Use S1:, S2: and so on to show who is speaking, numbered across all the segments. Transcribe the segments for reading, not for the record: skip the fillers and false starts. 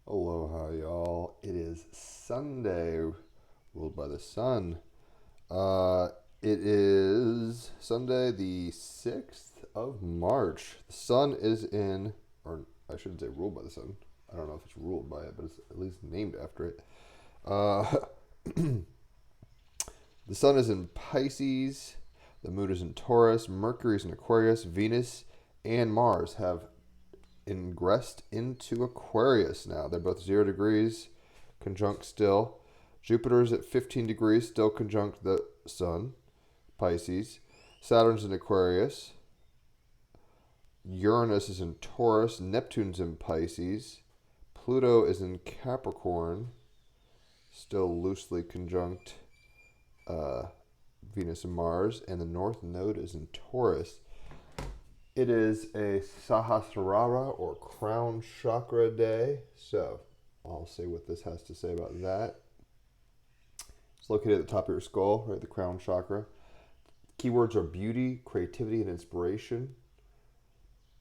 S1: Aloha, y'all. It is Sunday, ruled by the sun. It is Sunday, the 6th of March. The sun is in, or I shouldn't say ruled by the sun. I don't know if it's ruled by it, but it's at least named after it. The sun is in Pisces. The moon is in Taurus. Mercury is in Aquarius. Venus and Mars have ingressed into Aquarius now. They're both 0 degrees, conjunct still. Jupiter's at 15 degrees, still conjunct the sun, Pisces. Saturn's in Aquarius. Uranus is in Taurus. Neptune's in Pisces. Pluto is in Capricorn, still loosely conjunct Venus and Mars. And the North Node is in Taurus. It is a Sahasrara or crown chakra day. So I'll say what this has to say about that. It's located at the top of your skull, right? The crown chakra. Keywords are beauty, creativity, and inspiration.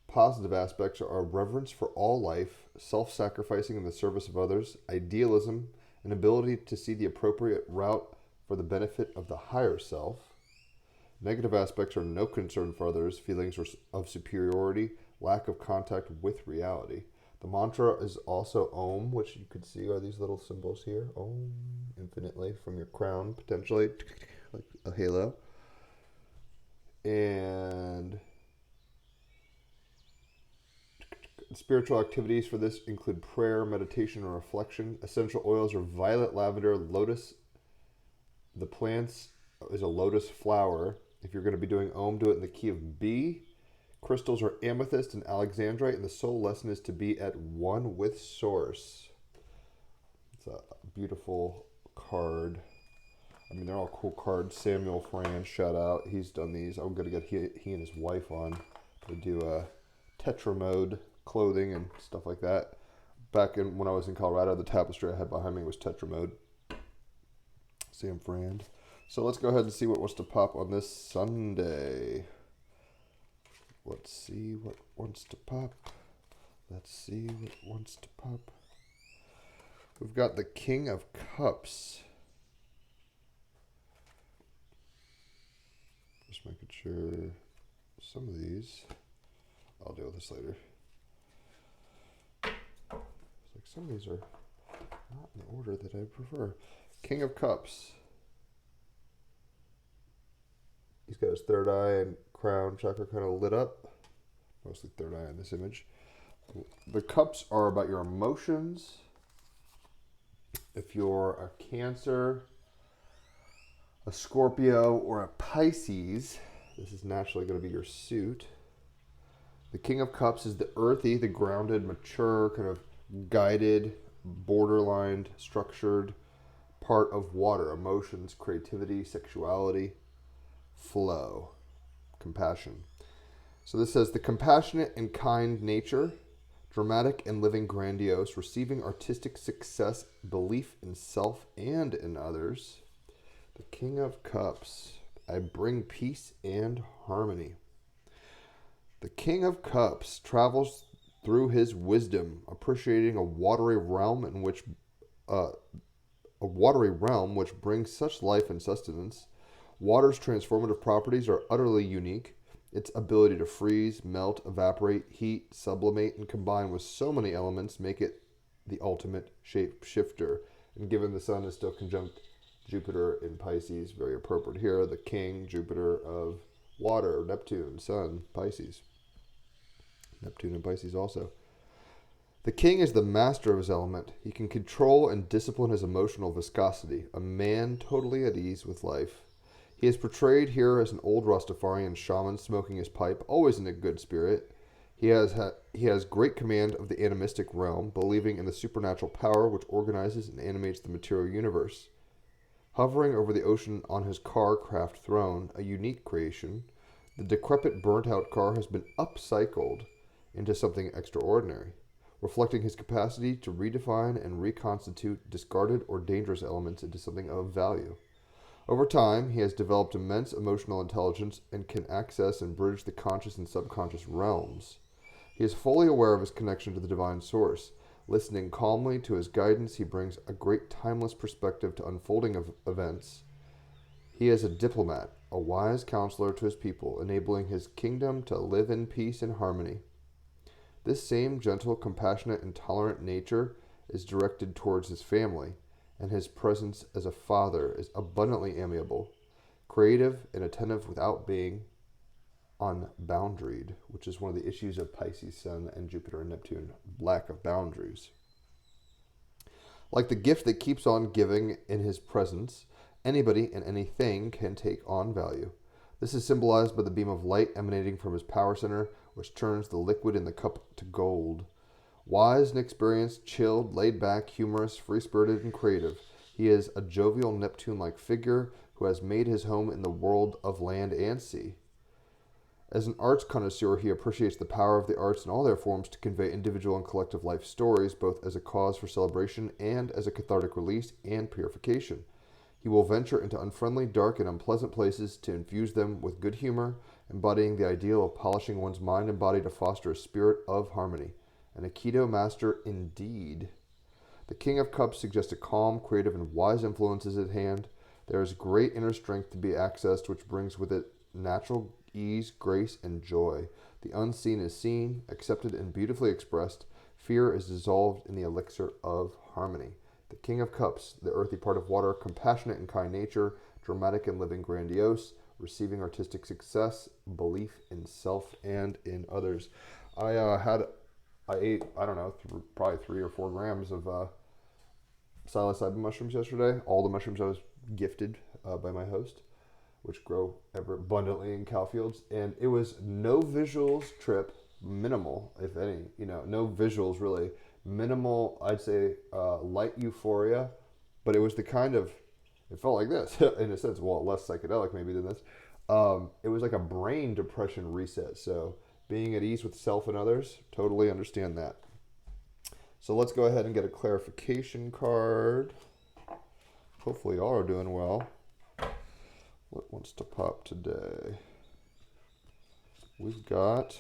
S1: Positive aspects are reverence for all life, self-sacrificing in the service of others, idealism, an ability to see the appropriate route for the benefit of the higher self. Negative aspects are no concern for others, feelings of superiority, lack of contact with reality. The mantra is also Om, which you could see are these little symbols here. Om, infinitely, from your crown, potentially, like a halo. And spiritual activities for this include prayer, meditation, and reflection. Essential oils are violet, lavender, lotus. The plants is a lotus flower. If you're going to be doing Om, do it in the key of B. Crystals are amethyst and alexandrite, and the soul lesson is to be at one with Source. It's a beautiful card. I mean, they're all cool cards. Samuel Fran, shout out. He's done these. I'm going to get he and his wife on to do tetra mode clothing and stuff like that. Back when I was in Colorado, the tapestry I had behind me was tetra mode. Sam Fran. So let's go ahead and see what wants to pop on this Sunday. Let's see what wants to pop. Let's see what wants to pop. We've got the King of Cups. Just making sure some of these, I'll deal with this later. It's like some of these are not in the order that I prefer. King of Cups. He's got his third eye and crown chakra kind of lit up. Mostly third eye in this image. The cups are about your emotions. If you're a Cancer, a Scorpio, or a Pisces, this is naturally going to be your suit. The King of Cups is the earthy, the grounded, mature, kind of guided, borderline, structured part of water. Emotions, creativity, sexuality, flow, compassion. So this says the compassionate and kind nature, dramatic and living grandiose, receiving artistic success, belief in self and in others. The King of Cups, I bring peace and harmony. The King of Cups travels through his wisdom, appreciating a watery realm which brings such life and sustenance. Water's transformative properties are utterly unique. Its ability to freeze, melt, evaporate, heat, sublimate, and combine with so many elements make it the ultimate shape shifter. And given the sun is still conjunct Jupiter in Pisces, very appropriate here, the king, Jupiter of water, Neptune, sun, Pisces. Neptune and Pisces also. The king is the master of his element. He can control and discipline his emotional viscosity, a man totally at ease with life. He is portrayed here as an old Rastafarian shaman smoking his pipe, always in a good spirit. He has great command of the animistic realm, believing in the supernatural power which organizes and animates the material universe. Hovering over the ocean on his car-craft throne, a unique creation, the decrepit, burnt-out car has been upcycled into something extraordinary, reflecting his capacity to redefine and reconstitute discarded or dangerous elements into something of value. Over time, he has developed immense emotional intelligence and can access and bridge the conscious and subconscious realms. He is fully aware of his connection to the divine source, Listening calmly to his guidance, he brings a great timeless perspective to unfolding of events. He is a diplomat, a wise counselor to his people, enabling his kingdom to live in peace and harmony. This same gentle, compassionate, and tolerant nature is directed towards his family, and his presence as a father is abundantly amiable, creative, and attentive without being unboundaried, which is one of the issues of Pisces, Sun, and Jupiter and Neptune, lack of boundaries. Like the gift that keeps on giving in his presence, anybody and anything can take on value. This is symbolized by the beam of light emanating from his power center, which turns the liquid in the cup to gold. Wise and experienced, chilled, laid back, humorous, free-spirited, and creative, he is a jovial Neptune-like figure who has made his home in the world of land and sea. As an arts connoisseur, he appreciates the power of the arts in all their forms to convey individual and collective life stories, both as a cause for celebration and as a cathartic release and purification. He will venture into unfriendly, dark, and unpleasant places to infuse them with good humor, embodying the ideal of polishing one's mind and body to foster a spirit of harmony. An Aikido master indeed. The King of Cups suggests a calm, creative, and wise influences at hand. There is great inner strength to be accessed, which brings with it natural ease, grace, and joy. The unseen is seen, accepted, and beautifully expressed. Fear is dissolved in the elixir of harmony. The King of Cups, the earthy part of water, compassionate and kind nature, dramatic and living grandiose, receiving artistic success, belief in self and in others. I ate, I don't know, probably 3 or 4 grams of psilocybin mushrooms yesterday. All the mushrooms I was gifted by my host, which grow ever abundantly in cow fields. And it was no visuals trip, minimal, if any, no visuals really. Minimal, I'd say, light euphoria, but it was the kind of, it felt like this, in a sense, well, less psychedelic maybe than this. It was like a brain depression reset. So being at ease with self and others, totally understand that. So let's go ahead and get a clarification card. Hopefully y'all are doing well. What wants to pop today? We've got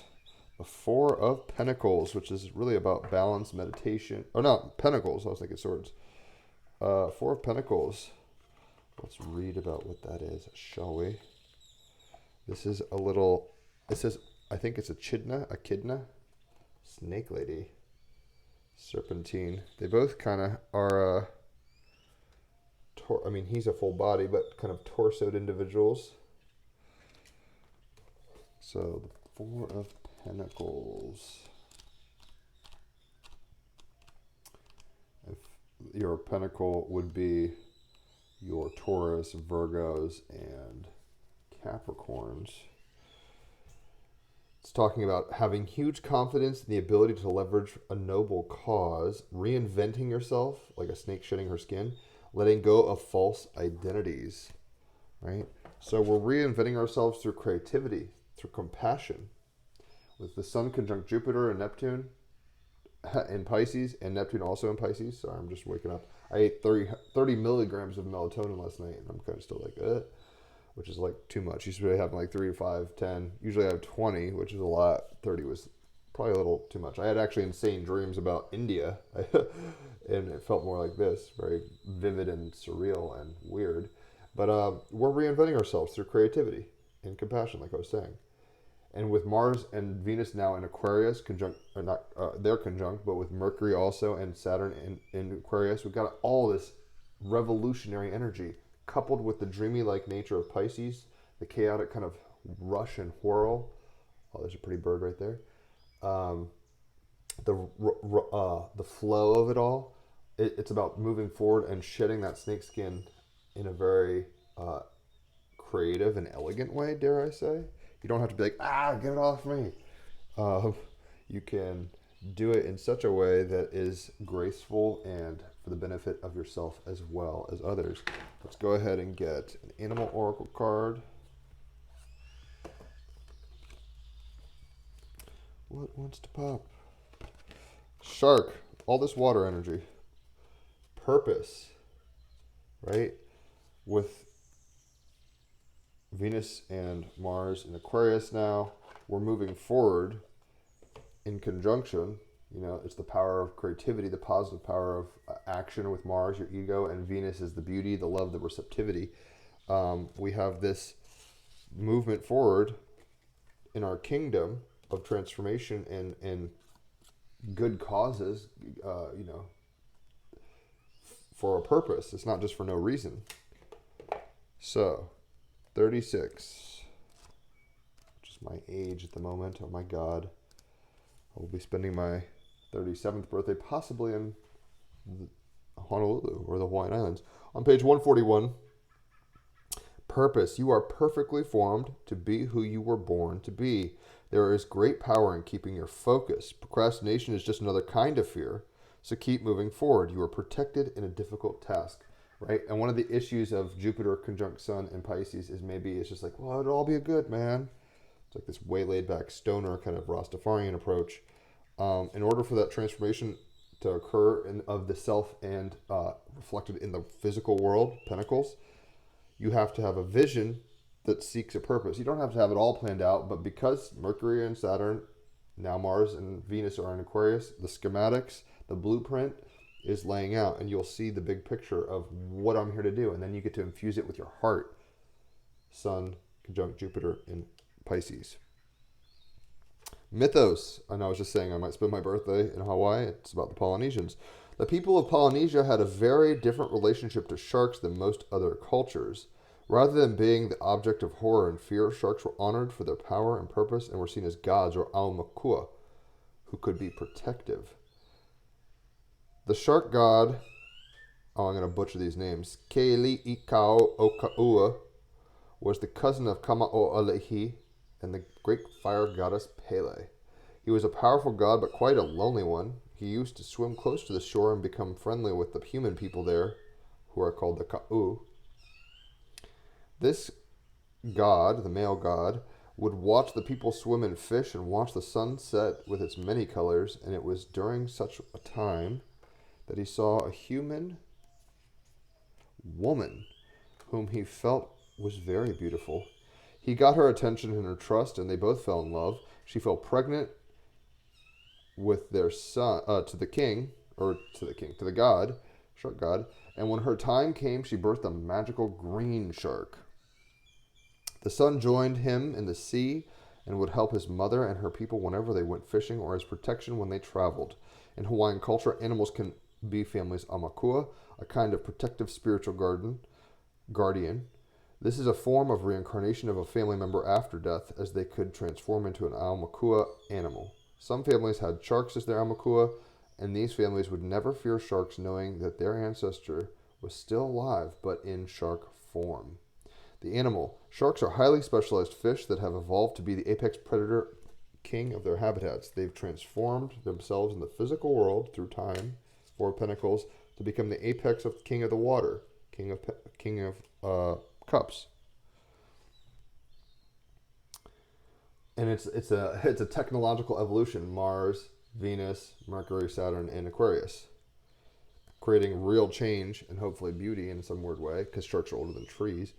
S1: the 4 of Pentacles, which is really about balance, meditation. Oh, no, Pentacles. I was thinking swords. 4 of Pentacles. Let's read about what that is, shall we? This is a little, it says, I think it's a echidna, snake lady, serpentine. They both kind of are, he's a full body, but kind of torsoed individuals. So the 4 of Pentacles. If your pentacle would be your Taurus, Virgos, and Capricorns. It's talking about having huge confidence in the ability to leverage a noble cause, reinventing yourself like a snake shedding her skin, letting go of false identities, right? So we're reinventing ourselves through creativity, through compassion. With the Sun conjunct Jupiter and Neptune in Pisces, and Neptune also in Pisces. Sorry, I'm just waking up. I ate 30 milligrams of melatonin last night, and I'm kind of still like, which is like too much. Usually I have like 3 to 5, 10. Usually I have 20, which is a lot. 30 was probably a little too much. I had actually insane dreams about India, and it felt more like this, very vivid and surreal and weird. But we're reinventing ourselves through creativity and compassion, like I was saying. And with Mars and Venus now in Aquarius, they're conjunct, but with Mercury also and Saturn in Aquarius, we've got all this revolutionary energy coupled with the dreamy-like nature of Pisces, the chaotic kind of rush and whirl. Oh, there's a pretty bird right there. The flow of it all. It's about moving forward and shedding that snake skin in a very creative and elegant way, dare I say. You don't have to be like, get it off me. You can do it in such a way that is graceful and for the benefit of yourself as well as others. Let's go ahead and get an animal oracle card. What wants to pop? Shark. All this water energy. Purpose. Right? With Venus and Mars in Aquarius now, we're moving forward in conjunction You know, it's the power of creativity, the positive power of action with Mars, your ego, and Venus is the beauty, the love, the receptivity. We have this movement forward in our kingdom of transformation and good causes, you know, for a purpose. It's not just for no reason. So, 36, which is my age at the moment. Oh my God. I will be spending my 37th birthday possibly in Honolulu or the Hawaiian Islands. On page 141, purpose. You are perfectly formed to be who you were born to be. There is great power in keeping your focus. Procrastination is just another kind of fear. So keep moving forward. You are protected in a difficult task, right? And one of the issues of Jupiter conjunct Sun in Pisces is maybe it's just like, well, it'll all be good, man. It's like this way laid back stoner kind of Rastafarian approach. In order for that transformation to occur of the self and reflected in the physical world, Pentacles, you have to have a vision that seeks a purpose. You don't have to have it all planned out, but because Mercury and Saturn, now Mars and Venus are in Aquarius, the schematics, the blueprint is laying out, and you'll see the big picture of what I'm here to do, and then you get to infuse it with your heart. Sun conjunct Jupiter in Pisces. Mythos. I know I was just saying I might spend my birthday in Hawaii. It's about the Polynesians. The people of Polynesia had a very different relationship to sharks than most other cultures. Rather than being the object of horror and fear, sharks were honored for their power and purpose and were seen as gods, or aumakua, who could be protective. The shark god, I'm going to butcher these names, Keali'ikau-Okaua, was the cousin of Kama'o'alihi and the great fire goddess Pele. He was a powerful god, but quite a lonely one. He used to swim close to the shore and become friendly with the human people there, who are called the Ka'u. This god, the male god, would watch the people swim and fish and watch the sun set with its many colors, and it was during such a time that he saw a human woman whom he felt was very beautiful. He got her attention and her trust, and they both fell in love. She fell pregnant with their son, to the god, shark god, and when her time came, she birthed a magical green shark. The son joined him in the sea and would help his mother and her people whenever they went fishing or as protection when they traveled. In Hawaiian culture, animals can be family's aumakua, a kind of protective spiritual guardian. This is a form of reincarnation of a family member after death, as they could transform into an aumakua animal. Some families had sharks as their aumakua, and these families would never fear sharks, knowing that their ancestor was still alive, but in shark form. The animal. Sharks are highly specialized fish that have evolved to be the apex predator, king of their habitats. They've transformed themselves in the physical world through time, Four of Pentacles, to become the apex of king of the water, king of cups. And it's a technological evolution. Mars, Venus, Mercury, Saturn, and Aquarius, creating real change and hopefully beauty in some weird way, because sharks are older than trees,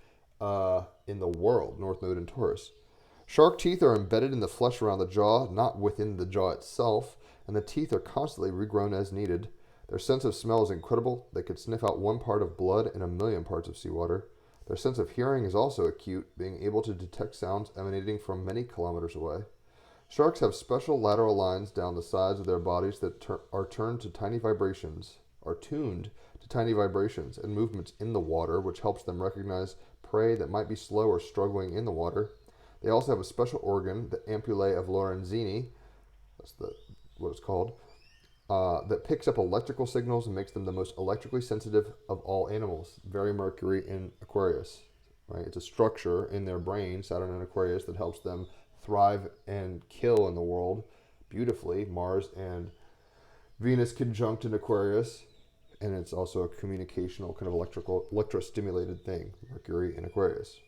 S1: in the world, North Node and Taurus. Shark teeth are embedded in the flesh around the jaw, not within the jaw itself, and the teeth are constantly regrown as needed. Their sense of smell is incredible. They could sniff out 1 part of blood in 1,000,000 parts of seawater. Their sense of hearing is also acute, being able to detect sounds emanating from many kilometers away. Sharks have special lateral lines down the sides of their bodies that are tuned to tiny vibrations and movements in the water, which helps them recognize prey that might be slow or struggling in the water. They also have a special organ, the ampullae of Lorenzini, that's what it's called, that picks up electrical signals and makes them the most electrically sensitive of all animals. Very Mercury in Aquarius, right? It's a structure in their brain, Saturn and Aquarius, that helps them thrive and kill in the world beautifully. Mars and Venus conjunct in Aquarius, and it's also a communicational kind of electrostimulated thing, Mercury in Aquarius.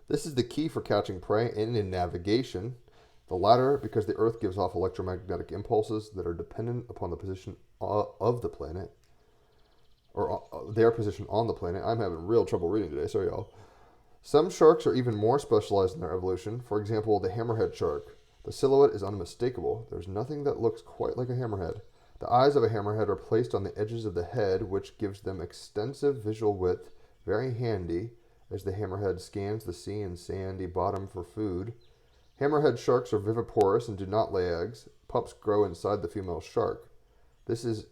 S1: This is the key for catching prey and in navigation. The latter, because the Earth gives off electromagnetic impulses that are dependent upon the position of the planet, or their position on the planet. I'm having real trouble reading today, sorry y'all. Some sharks are even more specialized in their evolution. For example, the hammerhead shark. The silhouette is unmistakable. There's nothing that looks quite like a hammerhead. The eyes of a hammerhead are placed on the edges of the head, which gives them extensive visual width, very handy as the hammerhead scans the sea and sandy bottom for food. Hammerhead sharks are viviparous and do not lay eggs. Pups grow inside the female shark. This is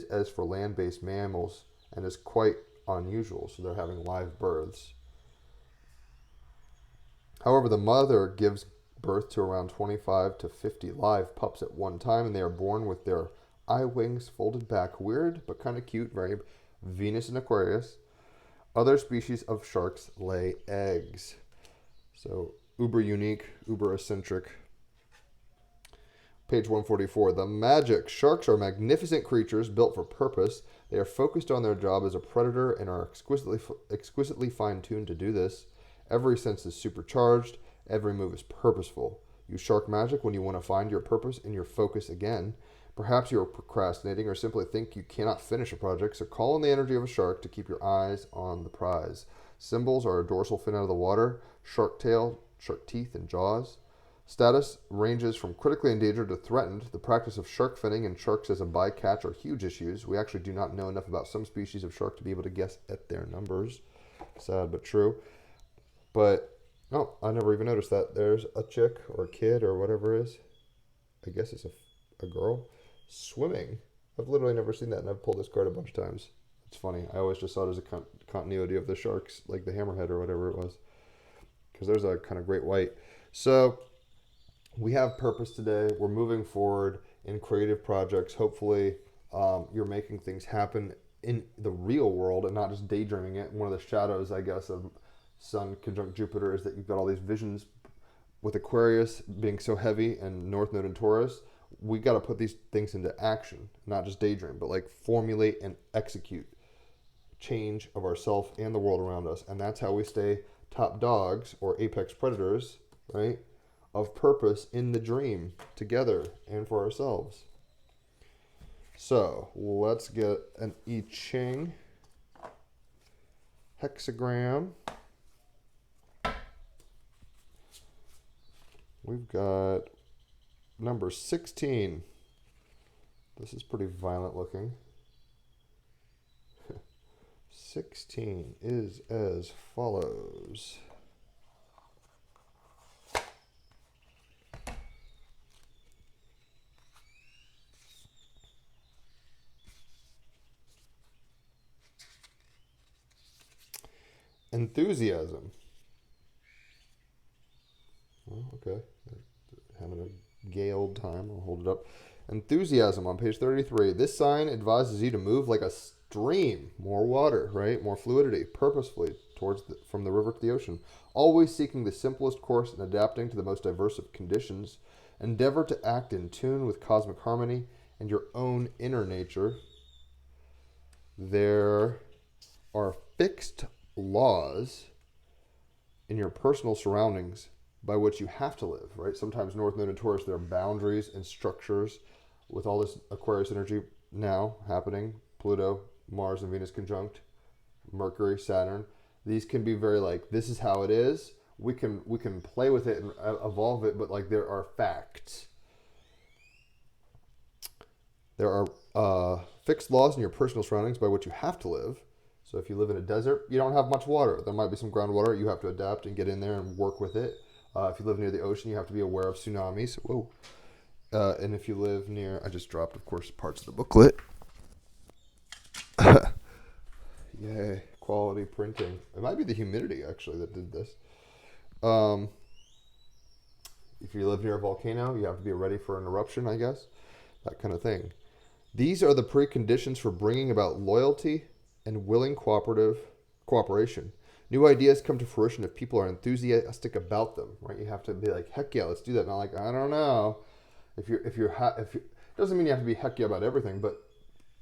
S1: as for land-based mammals and is quite unusual, so they're having live births. However, the mother gives birth to around 25 to 50 live pups at one time, and they are born with their eye wings folded back. Weird, but kind of cute, very Venus and Aquarius. Other species of sharks lay eggs. So, uber unique, uber eccentric. Page 144. The magic. Sharks are magnificent creatures built for purpose. They are focused on their job as a predator and are exquisitely fine-tuned to do this. Every sense is supercharged. Every move is purposeful. Use shark magic when you want to find your purpose and your focus again. Perhaps you are procrastinating or simply think you cannot finish a project, so call on the energy of a shark to keep your eyes on the prize. Symbols are a dorsal fin out of the water, shark tail, shark teeth, and jaws. Status ranges from critically endangered to threatened. The practice of shark finning and sharks as a bycatch are huge issues. We actually do not know enough about some species of shark to be able to guess at their numbers. Sad but true. But, oh, I never even noticed that. There's a chick or a kid or whatever it is. I guess it's a girl swimming. I've literally never seen that, and I've pulled this card a bunch of times. It's funny. I always just saw it as a continuity of the sharks, like the hammerhead or whatever it was. Because there's a kind of great white. So, we have purpose today. We're moving forward in creative projects. Hopefully, you're making things happen in the real world and not just daydreaming it. One of the shadows, I guess, of Sun conjunct Jupiter is that you've got all these visions with Aquarius being so heavy and North Node in Taurus. We got to put these things into action, not just daydream, but like formulate and execute change of ourselves and the world around us. And that's how we stay top dogs or apex predators, right, of purpose in the dream together and for ourselves. So let's get an I Ching hexagram. We've got number 16. This is pretty violent looking. 16 is as follows. Enthusiasm. Oh, okay. Having a gay old time. I'll hold it up. Enthusiasm on page 33. This sign advises you to move like a stream. More water, right? More fluidity. Purposefully from the river to the ocean. Always seeking the simplest course and adapting to the most diverse of conditions. Endeavor to act in tune with cosmic harmony and your own inner nature. There are fixed laws in your personal surroundings by which you have to live, right? Sometimes North Node and Taurus, there are boundaries and structures with all this Aquarius energy now happening. Pluto, Mars and Venus conjunct, Mercury, Saturn. These can be very like, this is how it is. We can play with it and evolve it, but like there are facts. There are fixed laws in your personal surroundings by which you have to live. So if you live in a desert, you don't have much water. There might be some groundwater. You have to adapt and get in there and work with it. If you live near the ocean, you have to be aware of tsunamis. Whoa. And if you live near, I just dropped, of course, parts of the booklet. Yay, quality printing. It might be the humidity, actually, that did this. If you live near a volcano, you have to be ready for an eruption, I guess. That kind of thing. These are the preconditions for bringing about loyalty and willing cooperation. New ideas come to fruition if people are enthusiastic about them, right? You have to be like, heck yeah, let's do that. Not like, I don't know. If you doesn't mean you have to be heck yeah about everything, but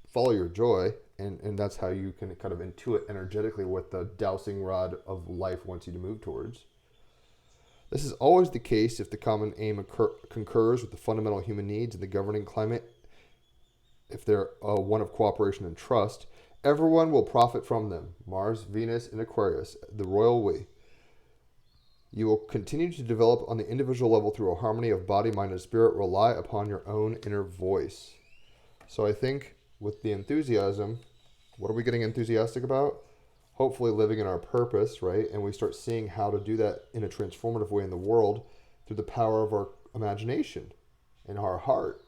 S1: follow your joy, and that's how you can kind of intuit energetically what the dowsing rod of life wants you to move towards. This is always the case if the common aim concurs with the fundamental human needs and the governing climate. If they're one of cooperation and trust, everyone will profit from them. Mars, Venus, and Aquarius, the royal we. You will continue to develop on the individual level through a harmony of body, mind, and spirit. Rely upon your own inner voice. So I think with the enthusiasm, what are we getting enthusiastic about? Hopefully living in our purpose, right? And we start seeing how to do that in a transformative way in the world through the power of our imagination and our heart.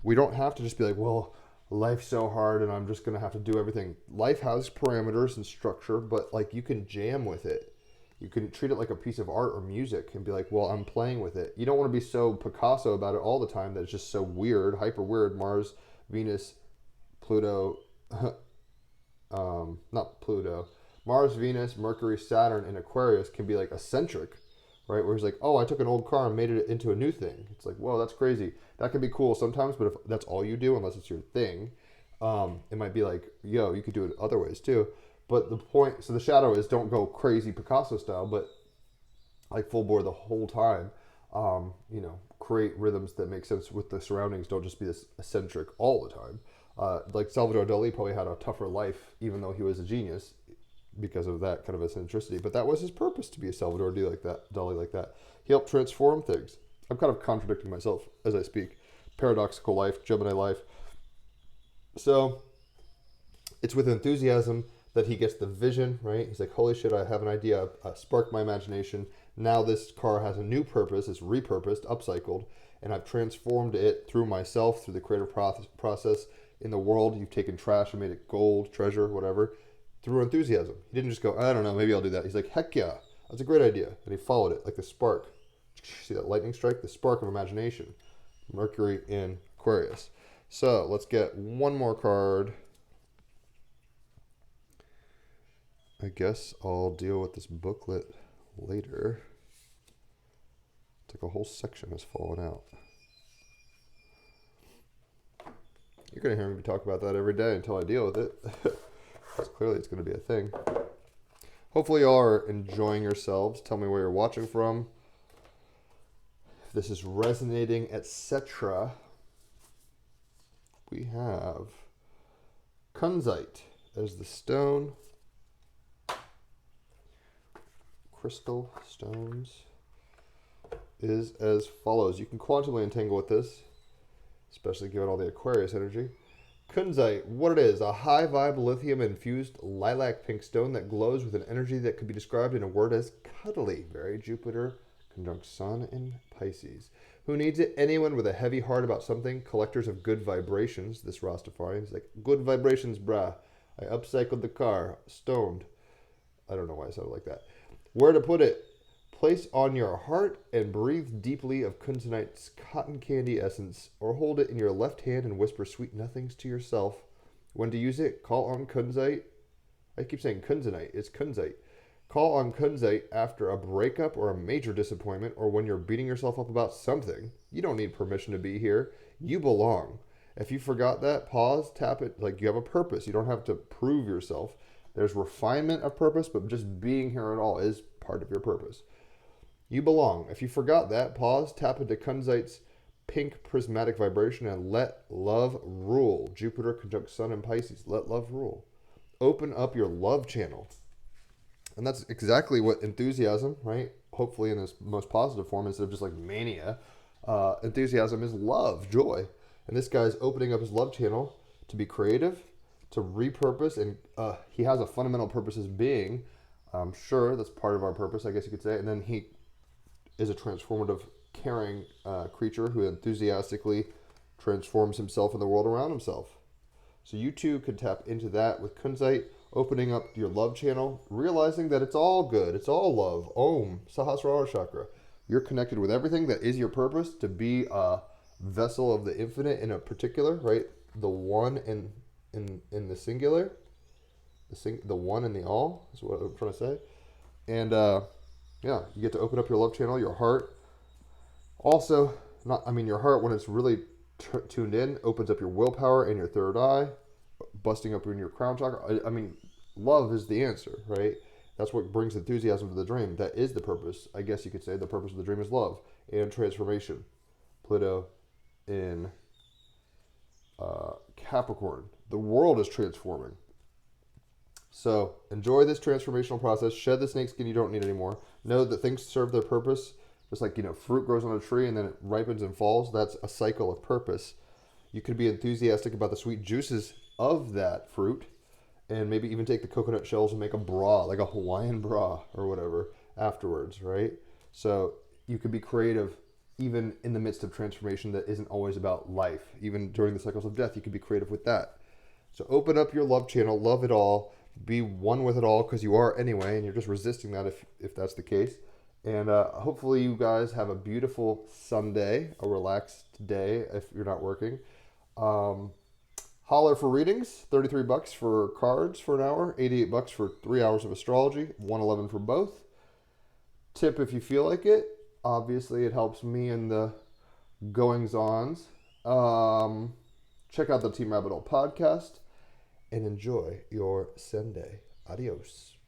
S1: We don't have to just be like, well, life's so hard and I'm just going to have to do everything. Life has parameters and structure, but like you can jam with it. You can treat it like a piece of art or music and be like, well, I'm playing with it. You don't want to be so Picasso about it all the time that it's just so weird, hyper weird. Mars, Venus, Pluto, not Pluto, Mars, Venus, Mercury, Saturn, and Aquarius can be like eccentric, right? Where he's like, oh, I took an old car and made it into a new thing. It's like, whoa, that's crazy. That can be cool sometimes, but if that's all you do, unless it's your thing, it might be like, yo, you could do it other ways too. But the point, so the shadow is don't go crazy Picasso style, but like full bore the whole time. Create rhythms that make sense with the surroundings. Don't just be this eccentric all the time. Like Salvador Dali probably had a tougher life, even though he was a genius, because of that kind of eccentricity. But that was his purpose, to be a Salvador Dali like that. He helped transform things. I'm kind of contradicting myself as I speak. Paradoxical life, Gemini life. So it's with enthusiasm that he gets the vision, right? He's like, holy shit, I have an idea. I sparked my imagination. Now this car has a new purpose. It's repurposed, upcycled, and I've transformed it through myself, through the creative process in the world. You've taken trash and made it gold, treasure, whatever, through enthusiasm. He didn't just go, I don't know, maybe I'll do that. He's like, heck yeah, that's a great idea. And he followed it like the spark. See that lightning strike? The spark of imagination. Mercury in Aquarius. So let's get one more card. I guess I'll deal with this booklet later. It's like a whole section has fallen out. You're going to hear me talk about that every day until I deal with it. Because clearly it's going to be a thing. Hopefully you all are enjoying yourselves. Tell me where you're watching from. If this is resonating, etc. We have Kunzite as the stone. Crystal stones is as follows. You can quantumly entangle with this, especially given all the Aquarius energy. Kunzite, what it is, a high vibe lithium infused lilac pink stone that glows with an energy that could be described in a word as cuddly. Very Jupiter conjunct Sun in Pisces. Who needs it? Anyone with a heavy heart about something. Collectors of good vibrations. This Rastafarian is like, good vibrations, brah. I upcycled the car. Stoned. I don't know why I sounded like that. Where to put it? Place on your heart and breathe deeply of Kunzite's cotton candy essence, or hold it in your left hand and whisper sweet nothings to yourself. When to use it? Call on Kunzite. I keep saying Kunzite. It's Kunzite. Call on Kunzite after a breakup or a major disappointment, or when you're beating yourself up about something. You don't need permission to be here. You belong. If you forgot that, pause, tap it. Like you have a purpose. You don't have to prove yourself. There's refinement of purpose, but just being here at all is part of your purpose. You belong. If you forgot that, pause, tap into Kunzite's pink prismatic vibration and let love rule. Jupiter conjunct Sun in Pisces. Let love rule. Open up your love channel. And that's exactly what enthusiasm, right? Hopefully in its most positive form instead of just like mania. Enthusiasm is love, joy. And this guy's opening up his love channel to be creative, to repurpose, and he has a fundamental purpose as being. I'm sure that's part of our purpose, I guess you could say. And then he is a transformative, caring creature who enthusiastically transforms himself and the world around himself. So you too could tap into that with Kunzite, opening up your love channel, realizing that it's all good, it's all love. Om, Sahasrara Chakra. You're connected with everything that is your purpose to be a vessel of the infinite in a particular, right? The one in the singular, the one in the all is what I'm trying to say. And yeah, you get to open up your love channel, your heart. Also, your heart, when it's really tuned in, opens up your willpower and your third eye, busting up in your crown chakra. Love is the answer, right? That's what brings enthusiasm to the dream. That is the purpose. I guess you could say the purpose of the dream is love and transformation. Pluto in Capricorn. The world is transforming. So enjoy this transformational process. Shed the snake skin you don't need anymore. Know that things serve their purpose. Just like, fruit grows on a tree and then it ripens and falls. That's a cycle of purpose. You could be enthusiastic about the sweet juices of that fruit and maybe even take the coconut shells and make a bra, like a Hawaiian bra or whatever afterwards, right? So you could be creative even in the midst of transformation that isn't always about life. Even during the cycles of death, you could be creative with that. So open up your love channel, love it all, be one with it all, because you are anyway, and you're just resisting that if that's the case. And hopefully you guys have a beautiful Sunday, a relaxed day if you're not working. Holler for readings, $33 for cards for an hour, $88 for 3 hours of astrology, $111 for both. Tip if you feel like it. Obviously, it helps me in the goings-ons. Check out the Team Rabbit Hole podcast and enjoy your Sunday. Adios.